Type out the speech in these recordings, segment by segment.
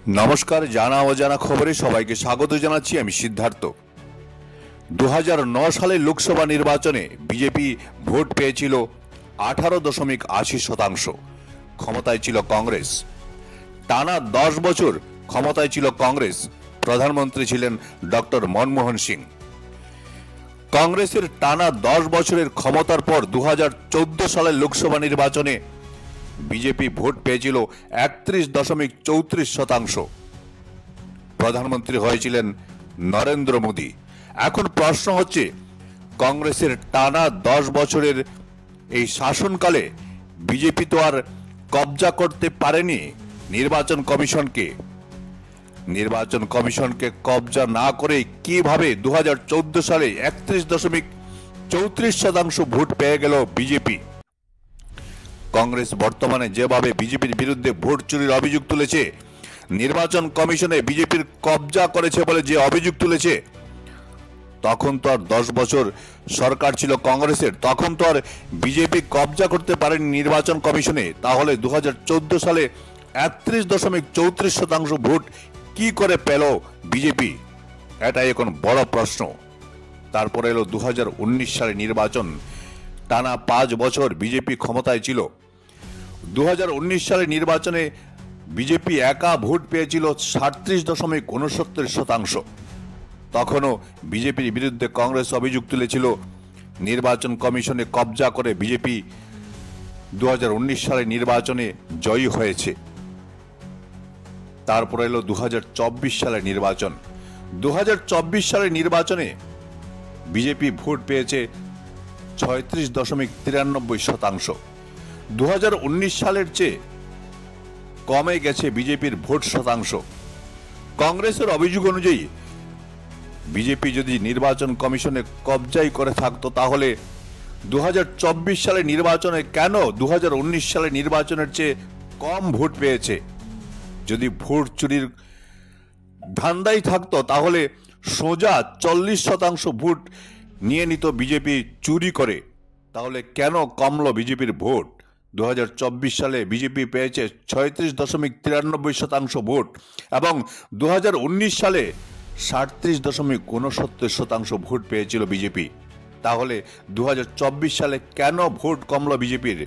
নমস্কার, জানা অজানা খবরে সবাইকে স্বাগত জানাচ্ছি। আমি সিদ্ধার্থ। 2009 সালে লোকসভা নির্বাচনে বিজেপি ভোট পেয়েছিল 18.80%। ক্ষমতায় ছিল কংগ্রেস। টানা 10 বছর ক্ষমতায় ছিল কংগ্রেস। প্রধানমন্ত্রী ছিলেন ডক্টর মনমোহন সিং। কংগ্রেসের টানা 10 বছরের ক্ষমতার পর 2014 সালের লোকসভা নির্বাচনে বিজেপি ভোট পেয়েছিল 31.34%। প্রধানমন্ত্রী হয়েছিলেন নরেন্দ্র মোদী। এখন প্রশ্ন হচ্ছে, কংগ্রেসের টানা 10 বছরের এই শাসনকালে বিজেপি তো আর কবজা করতে পারেনি নির্বাচন কমিশনকে কবজা না করে কিভাবে 2014 সালে 31.34% ভোট পেয়ে গেল বিজেপি? কংগ্রেস বর্তমানে যেভাবে বিজেপির বিরুদ্ধে ভোট চুরির অভিযোগ তুলেছে, নির্বাচন কমিশনে বিজেপির কবজা করেছে বলে যে অভিযোগ তুলেছে, তখন তো আর 10 বছর সরকার ছিল কংগ্রেসের, তখন তো আর বিজেপি কবজা করতে পারেনি নির্বাচন কমিশনে। তাহলে 2014 সালে 31.34% ভোট কি করে পেল বিজেপি? এটাই এখন বড় প্রশ্ন। তারপরে এলো 2019 সালে নির্বাচন। টানা 5 বছর বিজেপি ক্ষমতায় ছিল। 2019 সালে নির্বাচনে বিজেপি একা ভোট পেয়েছিল 37.69%। তখনও বিজেপির বিরুদ্ধে কংগ্রেস অভিযোগ তুলেছিল নির্বাচন কমিশনে কবজা করে বিজেপি 2019 সালে নির্বাচনে জয়ী হয়েছে। তারপর এলো 2024 সালের নির্বাচন। 2024 সালের নির্বাচনে বিজেপি ভোট পেয়েছে 36.93%। 2019 সালের চেয়ে কমে গেছে বিজেপির ভোট শতাংশ। কংগ্রেসের অভিযোগ অনুযায়ী বিজেপি যদি নির্বাচন কমিশনে কবজাই করে থাকতো, তাহলে 2024 সালের নির্বাচনে কেন 2019 সালের নির্বাচনের চেয়ে কম ভোট পেয়েছে? যদি ভোট চুরির ধান্দাই থাকতো, তাহলে সোজা 40% ভোট নিয়ে নিত বিজেপি চুরি করে। তাহলে কেন কমলো বিজেপির ভোট? 2024 সালে বিজেপি পেয়েছে 36.93% ভোট এবং 2019 সালে 37.69% ভোট পেয়েছিল বিজেপি। তাহলে 2024 সালে কেন ভোট কমলো বিজেপির?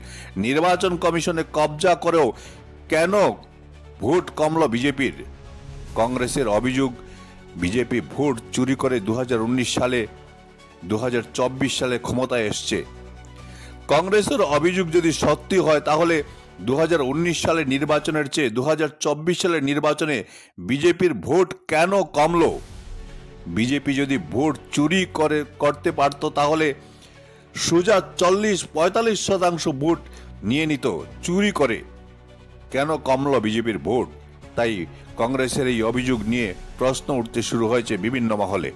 নির্বাচন কমিশনে কবজা করেও কেন ভোট কমলো বিজেপির? কংগ্রেসের অভিযোগ বিজেপি ভোট চুরি করে 2019 সালে 2024 সালে ক্ষমতায় এসছে। কংগ্রেসের অভিযোগ যদি সত্যি হয়, তাহলে 2019 সালের নির্বাচনের চেয়ে 2024 সালের নির্বাচনে বিজেপির ভোট কেন কমলো? বিজেপি যদি ভোট চুরি করতে পারত, তাহলে সোজা 40-45% ভোট নিয়ে নিত চুরি করে। কেন কমলো বিজেপির ভোট? তাই কংগ্রেসের এই অভিযোগ নিয়ে প্রশ্ন উঠতে শুরু হয়েছে বিভিন্ন মহলে।